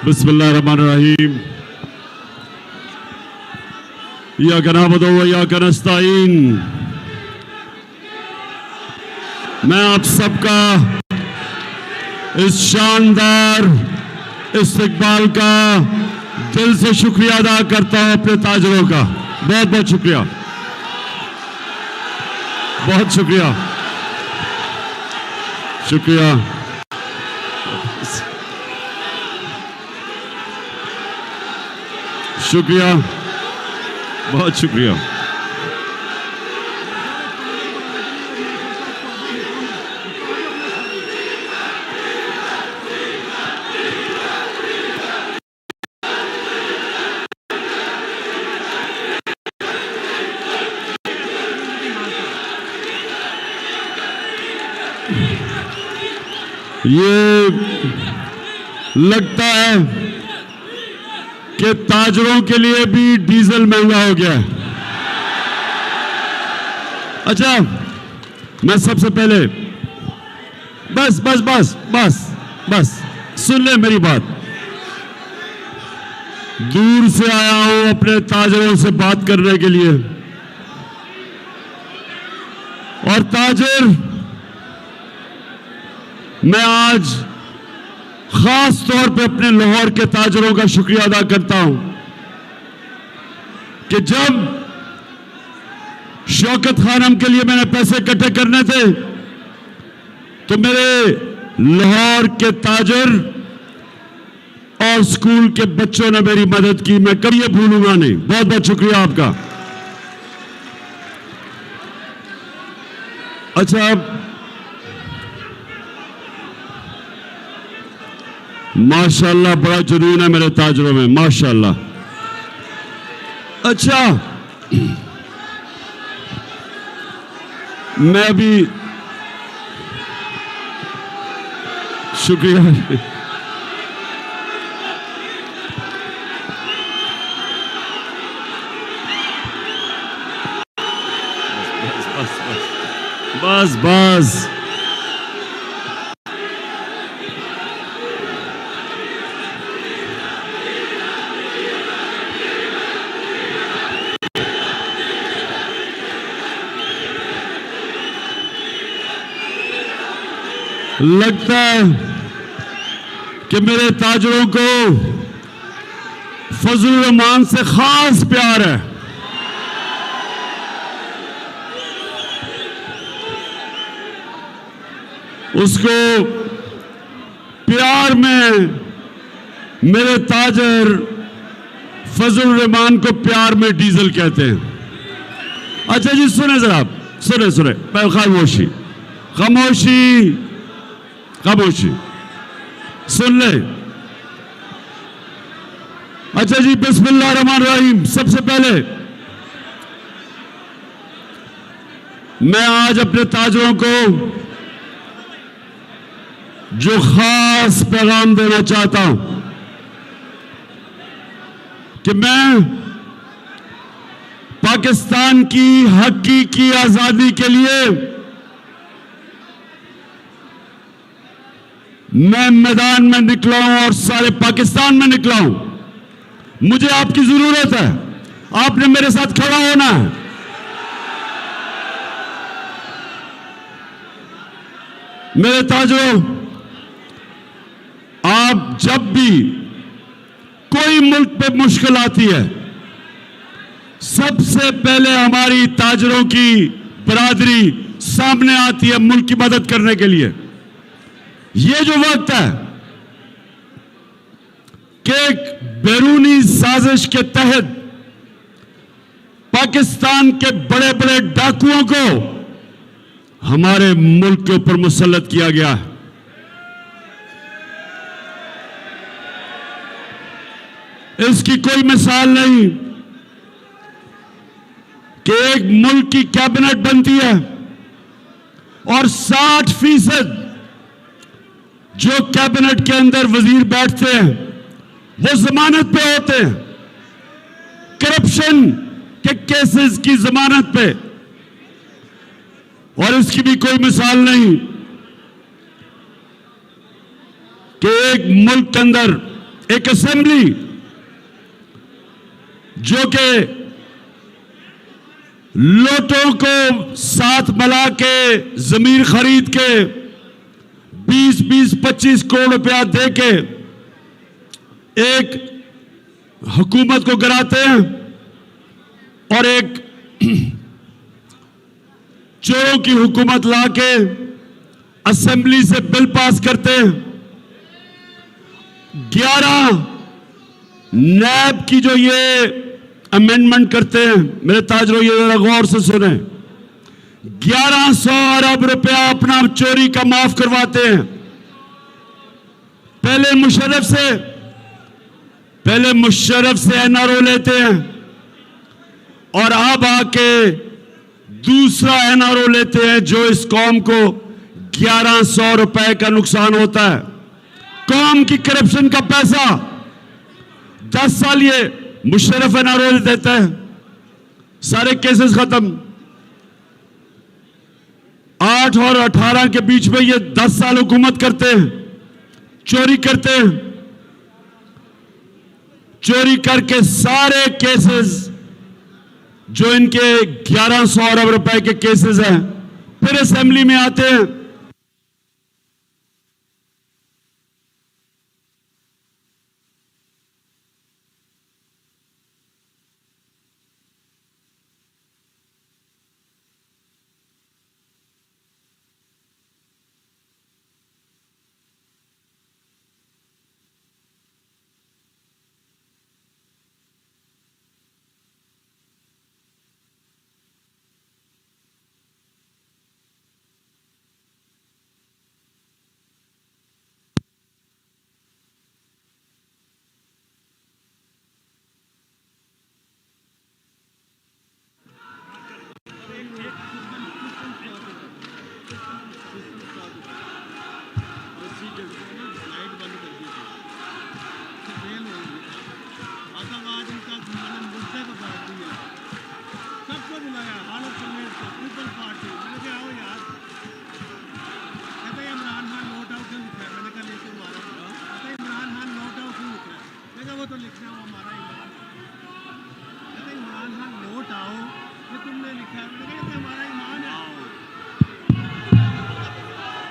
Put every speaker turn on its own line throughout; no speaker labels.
बिस्मिल्लाहिर्रहमानिर्रहीम। इय्याका नअबुदु व इय्याका नस्तईन। मैं आप सबका इस शानदार इस्तकबाल का दिल से शुक्रिया अदा करता हूं, अपने ताजरों का बहुत बहुत शुक्रिया, बहुत शुक्रिया, शुक्रिया। शुक्रिया, बहुत शुक्रिया। ये लगता है कि ताजरों के लिए भी डीजल महंगा हो गया है। अच्छा, मैं सबसे पहले बस बस बस बस बस सुन ले मेरी बात। दूर से आया हूं अपने ताजरों से बात करने के लिए, और ताजर, मैं आज खास तौर पे अपने लाहौर के ताजरों का शुक्रिया अदा करता हूं कि जब शौकत खानम के लिए मैंने पैसे इकट्ठे करने थे तो मेरे लाहौर के ताजर और स्कूल के बच्चों ने मेरी मदद की। मैं कभी ये भूलूंगा नहीं। बहुत बहुत शुक्रिया आपका। अच्छा, माशाल्लाह बड़ा जुनून है मेरे ताजरों में, माशाल्लाह। अच्छा, मैं भी शुक्रिया। बस बस लगता है कि मेरे ताजरों को फजल रहमान से खास प्यार है। उसको प्यार में मेरे ताजर फजल रहमान को प्यार में डीजल कहते हैं। अच्छा जी, सुने जरा, सुने सुने, खामोशी खामोशी खामोशी, सुन ले। अच्छा जी, बिस्मिल्लाहिर्रहमानिर्रहीम। सबसे पहले मैं आज अपने ताजरों को जो खास पैगाम देना चाहता हूं कि मैं पाकिस्तान की हकीकी आजादी के लिए मैं मैदान में निकला हूं और सारे पाकिस्तान में निकला हूं। मुझे आपकी जरूरत है, आपने मेरे साथ खड़ा होना है। मेरे ताजरों, आप जब भी कोई मुल्क पे मुश्किल आती है, सबसे पहले हमारी ताजरों की बरादरी सामने आती है मुल्क की मदद करने के लिए। ये जो वक्त है कि एक बैरूनी साजिश के तहत पाकिस्तान के बड़े बड़े डाकुओं को हमारे मुल्क के ऊपर मुसल्लत किया गया है। इसकी कोई मिसाल नहीं कि एक मुल्क की कैबिनेट बनती है और 60% जो कैबिनेट के अंदर वजीर बैठते हैं वो जमानत पे होते हैं, करप्शन के केसेस की जमानत पे, और इसकी भी कोई मिसाल नहीं कि एक मुल्क के अंदर एक असेंबली जो कि लोटों को साथ मिला के जमीन खरीद के 20-25 करोड़ रुपया दे के एक हुकूमत को गिराते हैं और एक चोरों की हुकूमत लाके असेंबली से बिल पास करते हैं। 11 नैब की जो ये अमेंडमेंट करते हैं, मेरे ताजरों ये जरा गौर से सुने, 1100 अरब रुपया अपना चोरी का माफ करवाते हैं। पहले मुशर्रफ से एनआरओ लेते हैं और अब आके दूसरा एनआरओ लेते हैं जो इस कौम को 1100 रुपए का नुकसान होता है। कौम की करप्शन का पैसा 10 साल ये मुशर्रफ एनआरओ देता है, सारे केसेस खत्म। 8 और 18 के बीच में ये 10 साल हुकूमत करते हैं, चोरी करते हैं, चोरी करके सारे केसेस जो इनके 1100 अरब रुपए के केसेस हैं फिर असेंबली में आते हैं।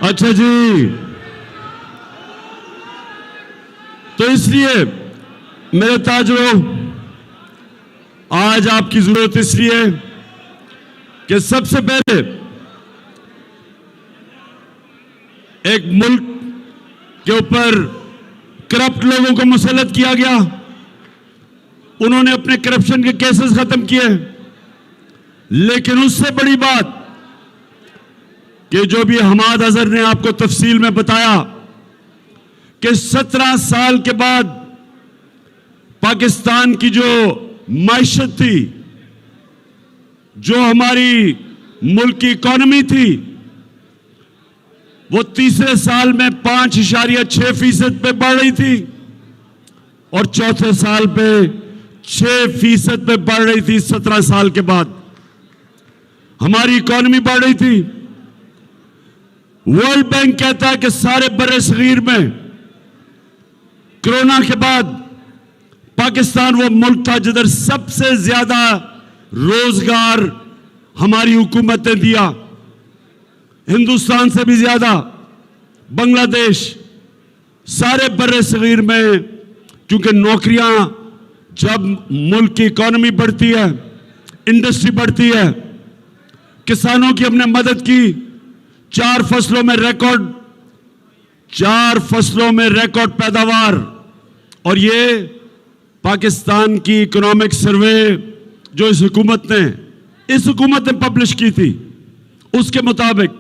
अच्छा जी, तो इसलिए मेरे ताजरों आज आपकी जरूरत इसलिए कि सबसे पहले एक मुल्क के ऊपर करप्ट लोगों को मुसल्लत किया गया, उन्होंने अपने करप्शन के केसेस खत्म किए। लेकिन उससे बड़ी बात कि जो भी हमाद अजहर ने आपको तफसील में बताया कि 17 साल के बाद पाकिस्तान की जो मायशत थी, जो हमारी मुल्क की इकॉनमी थी, वो तीसरे साल में 5.6% पे बढ़ रही थी और चौथे साल पे 6% पे बढ़ रही थी। 17 साल के बाद हमारी इकॉनमी बढ़ रही थी। वर्ल्ड बैंक कहता है कि सारे बर्रे सगीर में कोरोना के बाद पाकिस्तान वो मुल्क था जिधर सबसे ज्यादा रोजगार हमारी हुकूमत ने दिया, हिंदुस्तान से भी ज्यादा। बांग्लादेश, सारे बर्रे सगीर में, क्योंकि नौकरियां, जब मुल्क की इकॉनमी बढ़ती है, इंडस्ट्री बढ़ती है, किसानों की हमने मदद की। 4 फसलों में रिकॉर्ड पैदावार। और ये पाकिस्तान की इकोनॉमिक सर्वे जो इस हुकूमत ने पब्लिश की थी, उसके मुताबिक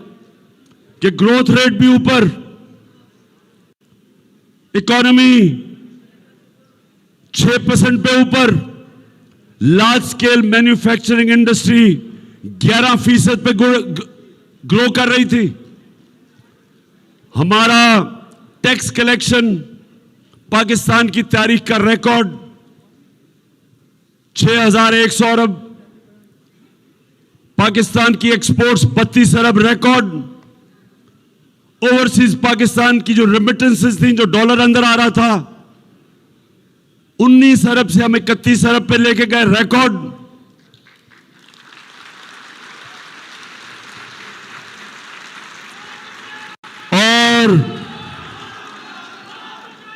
कि ग्रोथ रेट भी ऊपर, इकोनॉमी 6% पे ऊपर, लार्ज स्केल मैन्युफैक्चरिंग इंडस्ट्री 11% पे ग्रो कर रही थी। हमारा टैक्स कलेक्शन पाकिस्तान की तारीख का रिकॉर्ड 6,100 अरब, पाकिस्तान की एक्सपोर्ट्स 32 अरब रिकॉर्ड। ओवरसीज पाकिस्तान की जो रेमिटेंसेस थी, जो डॉलर अंदर आ रहा था, 19 अरब से हम 31 अरब पे लेके गए, रिकॉर्ड।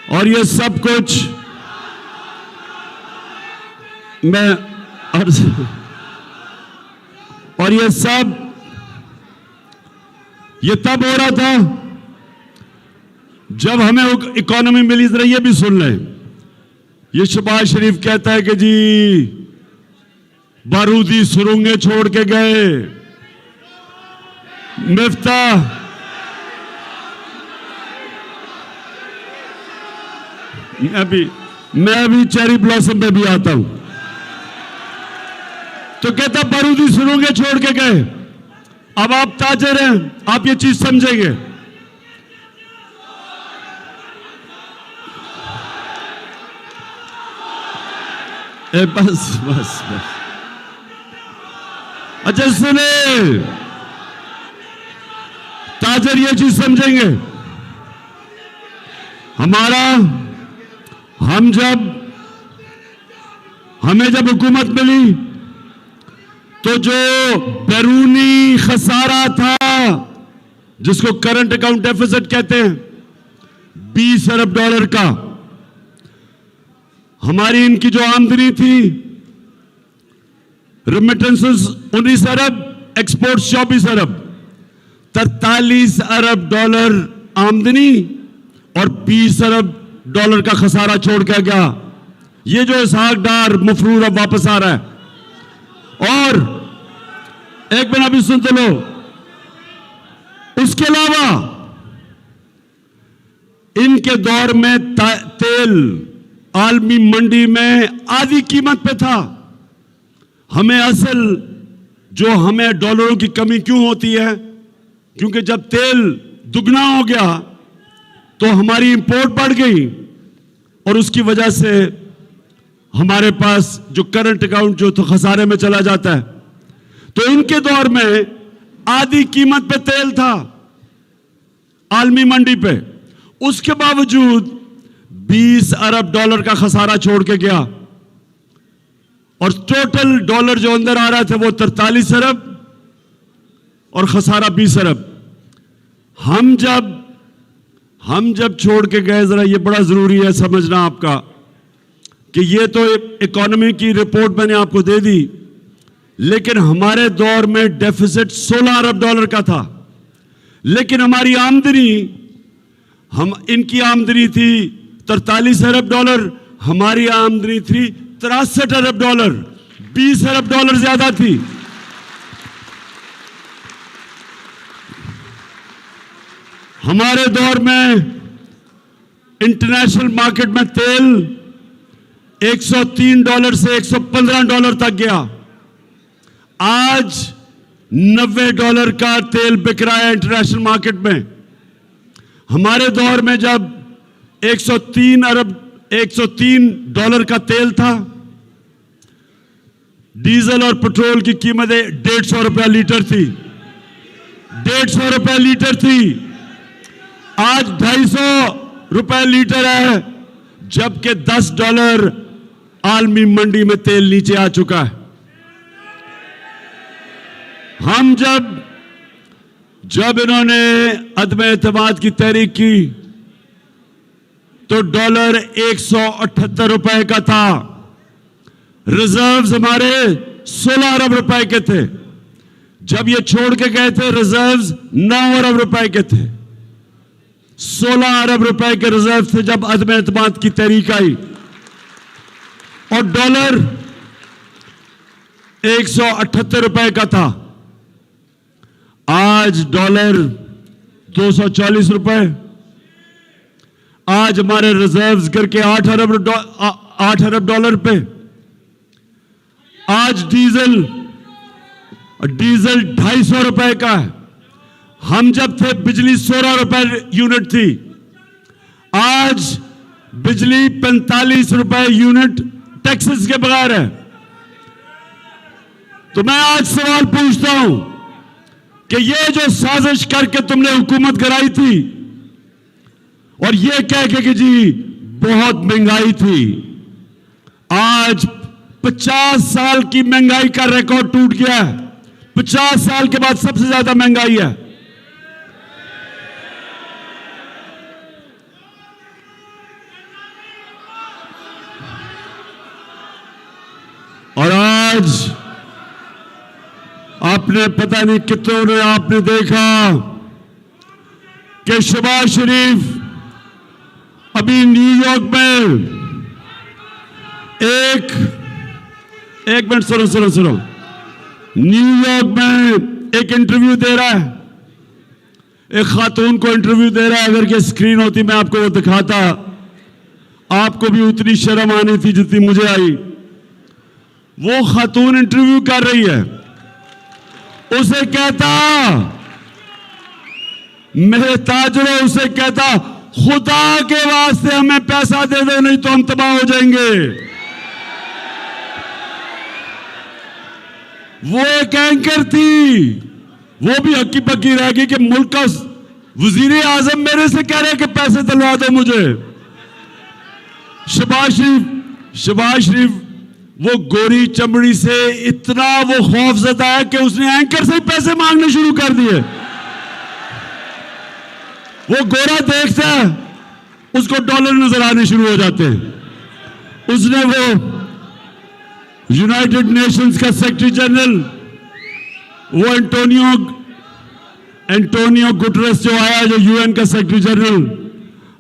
और ये सब कुछ ये तब हो रहा था जब हमें इकोनॉमी मिली। जरा ये भी सुन लें, ये शहबाज शरीफ कहता है कि जी बारूदी सुरंगें छोड़ के गए, मिफ्ताह मैं अभी चेरी ब्लॉसम पे भी आता हूं, तो कहता बारूदी सुरंगें छोड़ के गए। अब आप ताजर हैं, आप ये चीज समझेंगे। बस बस बस, अच्छा सुने, ताजर ये चीज समझेंगे। हमें जब हुकूमत मिली तो जो बैरूनी खसारा था, जिसको करंट अकाउंट डेफिसिट कहते हैं, 20 अरब डॉलर का, हमारी इनकी जो आमदनी थी, रेमिटेंसेस 19 अरब, एक्सपोर्ट 24 अरब, 43 अरब डॉलर आमदनी और 20 अरब डॉलर का खसारा छोड़ के गया। ये जो इसहाक डार मफरूर अब वापस आ रहा है। और एक मिनट अभी सुनते लो, उसके अलावा इनके दौर में तेल आलमी मंडी में आधी कीमत पे था। हमें डॉलरों की कमी क्यों होती है? क्योंकि जब तेल दुगना हो गया तो हमारी इंपोर्ट बढ़ गई, और उसकी वजह से हमारे पास जो करंट अकाउंट जो तो खसारे में चला जाता है। तो इनके दौर में आधी कीमत पे तेल था आलमी मंडी पे, उसके बावजूद 20 अरब डॉलर का खसारा छोड़ के गया, और टोटल डॉलर जो अंदर आ रहा था वो 43 अरब और खसारा 20 अरब। हम जब छोड़ के गए, जरा ये बड़ा जरूरी है समझना आपका, कि ये तो इकोनॉमी की रिपोर्ट मैंने आपको दे दी, लेकिन हमारे दौर में डेफिसिट 16 अरब डॉलर का था, लेकिन हमारी आमदनी, इनकी आमदनी थी 43 अरब डॉलर, हमारी आमदनी थी 63 अरब डॉलर, 20 अरब डॉलर ज्यादा थी। हमारे दौर में इंटरनेशनल मार्केट में तेल 103 डॉलर से 115 डॉलर तक गया। आज 90 डॉलर का तेल बिक रहा है इंटरनेशनल मार्केट में। हमारे दौर में जब 103 डॉलर का तेल था, डीजल और पेट्रोल की कीमतें 150 रुपया लीटर थी, 150 रुपया लीटर थी। आज 250 रुपए लीटर है, जबकि 10 डॉलर आलमी मंडी में तेल नीचे आ चुका है। हम जब इन्होंने अदम एतमाद की तहरीक की तो डॉलर 178 रुपए का था, रिजर्व्स हमारे 16 अरब रुपए के थे। जब ये छोड़ के गए थे रिजर्व्स 9 अरब रुपए के थे। 16 अरब रुपए के रिजर्व थे जब अदम एतमाद की तहरीक आई, और डॉलर 178 रुपए का था। आज डॉलर 240 रुपए। आज हमारे रिजर्व्स करके 8 अरब डॉलर पे। आज डीजल 250 रुपए का है। हम जब थे बिजली 16 रुपए यूनिट थी, आज बिजली 45 रुपए यूनिट टैक्सेस के बगैर है। तो मैं आज सवाल पूछता हूं कि ये जो साजिश करके तुमने हुकूमत कराई थी और ये कह के कि जी बहुत महंगाई थी, आज 50 साल की महंगाई का रिकॉर्ड टूट गया है। 50 साल के बाद सबसे ज्यादा महंगाई है। और आज आपने पता नहीं कितनों ने आपने देखा कि शहबाज शरीफ अभी न्यूयॉर्क में एक मिनट सुनो न्यूयॉर्क में एक इंटरव्यू दे रहा है, एक खातून को इंटरव्यू दे रहा है। अगर ये स्क्रीन होती मैं आपको वो दिखाता, आपको भी उतनी शर्म आनी थी जितनी मुझे आई। वो खातून इंटरव्यू कर रही है, उसे कहता मेरे ताजरों, उसे कहता खुदा के वास्ते हमें पैसा दे दो नहीं तो हम तबाह हो जाएंगे। वो एक एंकर थी, वो भी हक्की पक्की रह गई कि मुल्क का वजीर आजम मेरे से कह रहे कि पैसे दिलवा दो मुझे। शहबाज शरीफ वो गोरी चमड़ी से इतना वो खौफजदा है कि उसने एंकर से ही पैसे मांगने शुरू कर दिए। वो गोरा देखता है, उसको डॉलर नजर आने शुरू हो जाते हैं। उसने वो यूनाइटेड नेशंस का सेक्रेटरी जनरल वो एंटोनियो गुटरेस जो आया, जो यूएन का सेक्रेटरी जनरल,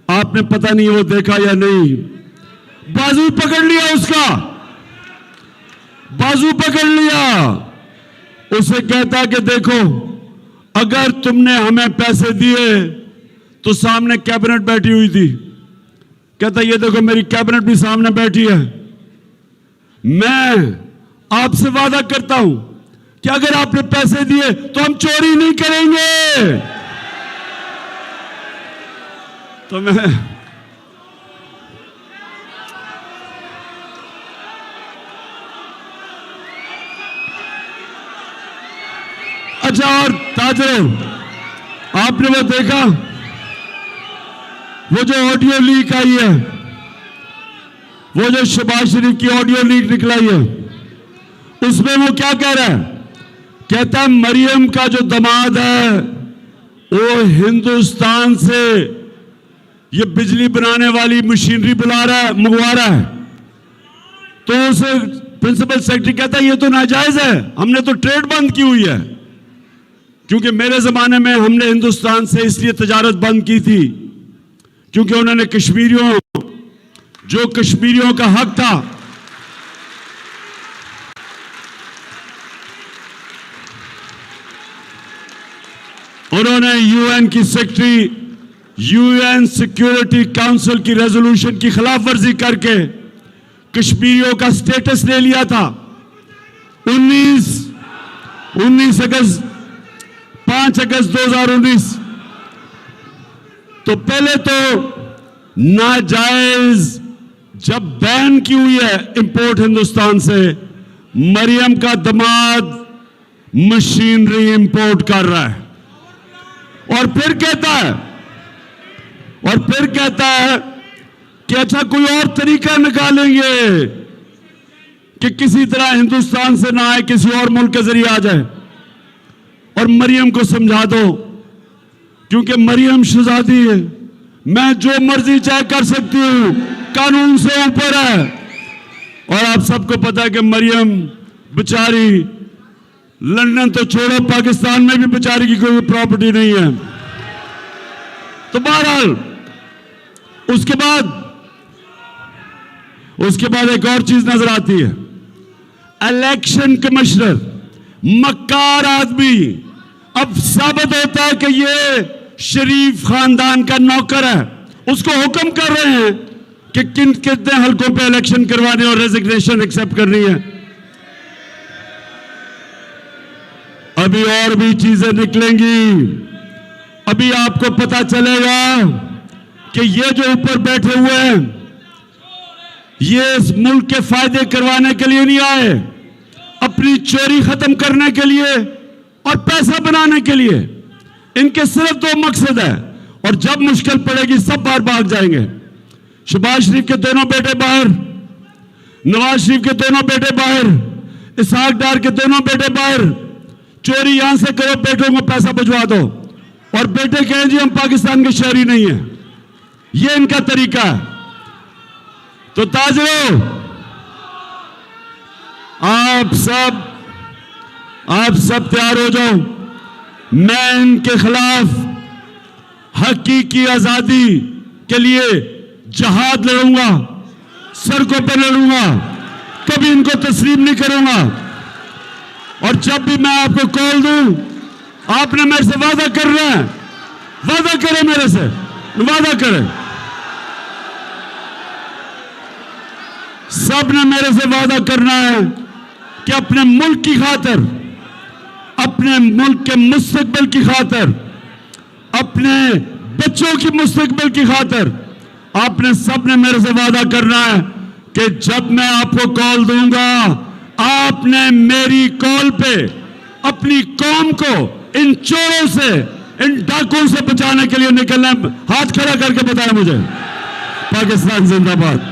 आपने पता नहीं वो देखा या नहीं, बाजू पकड़ लिया उसका, बाजू पकड़ लिया। उसे कहता कि देखो अगर तुमने हमें पैसे दिए तो सामने कैबिनेट बैठी हुई थी। कहता ये देखो मेरी कैबिनेट भी सामने बैठी है। मैं आपसे वादा करता हूं कि अगर आपने पैसे दिए तो हम चोरी नहीं करेंगे। तो मैं अच्छा, और ताजरों आपने वो देखा वो जो ऑडियो लीक आई है, वो जो शहबाज शरीफ की ऑडियो लीक निकलाई है, उसमें वो क्या कह रहा है? कहता है मरियम का जो दामाद है वो हिंदुस्तान से ये बिजली बनाने वाली मशीनरी मंगवा रहा है। तो उसे प्रिंसिपल सेक्रेटरी कहता है ये तो नाजायज है, हमने तो ट्रेड बंद की हुई है। क्योंकि मेरे जमाने में हमने हिंदुस्तान से इसलिए तजारत बंद की थी क्योंकि उन्होंने कश्मीरियों का हक था, उन्होंने यूएन सिक्योरिटी काउंसिल की रेजोल्यूशन की खिलाफ वर्जी करके कश्मीरियों का स्टेटस ले लिया था। 5 अगस्त 2019। तो पहले तो नाजायज जब बैन की हुई है इंपोर्ट हिंदुस्तान से, मरियम का दामाद मशीनरी इंपोर्ट कर रहा है और फिर कहता है कि अच्छा कोई और तरीका निकालेंगे कि किसी तरह हिंदुस्तान से ना आए, किसी और मुल्क के जरिए आ जाए और मरियम को समझा दो क्योंकि मरियम शहजादी है, मैं जो मर्जी चाहे कर सकती हूं, कानून से ऊपर है। और आप सबको पता है कि मरियम बेचारी लंदन तो छोड़ो, पाकिस्तान में भी बेचारी की कोई प्रॉपर्टी नहीं है। तो बहरहाल उसके बाद एक और चीज नजर आती है। इलेक्शन कमिश्नर मक्कार आदमी अब साबित होता है कि ये शरीफ खानदान का नौकर है। उसको हुक्म कर रहे हैं कि कितने हलकों पे इलेक्शन करवाने और रेजिग्नेशन एक्सेप्ट करनी है। अभी और भी चीजें निकलेंगी। अभी आपको पता चलेगा कि ये जो ऊपर बैठे हुए हैं ये इस मुल्क के फायदे करवाने के लिए नहीं आए, अपनी चोरी खत्म करने के लिए और पैसा बनाने के लिए। इनके सिर्फ दो मकसद है, और जब मुश्किल पड़ेगी सब बाहर भाग जाएंगे। शहबाज शरीफ के दोनों बेटे बाहर, नवाज शरीफ के दोनों बेटे बाहर, इसहाक डार के दोनों बेटे बाहर। चोरी यहां से करो, बेटों को पैसा भिजवा दो, और बेटे कहें जी हम पाकिस्तान के शहरी नहीं हैं। ये इनका तरीका है। तो ताजरों, आप सब तैयार हो जाओ। मैं इनके खिलाफ हकीकी आजादी के लिए जहाद लड़ूंगा, सड़कों पर लड़ूंगा, कभी इनको तस्लीम नहीं करूंगा। और जब भी मैं आपको कॉल दूं, आपने मेरे से वादा करना है, वादा करें मेरे से, वादा करें। सबने मेरे से वादा करना है कि अपने मुल्क की खातिर, अपने मुल्क के मुस्तकबिल की खातिर, अपने बच्चों की मुस्तकबिल की खातिर आपने सबने मेरे से वादा करना है कि जब मैं आपको कॉल दूंगा, आपने मेरी कॉल पे अपनी कौम को इन चोरों से, इन डाकुओं से बचाने के लिए निकलना। हाथ खड़ा करके बताएं मुझे। पाकिस्तान जिंदाबाद।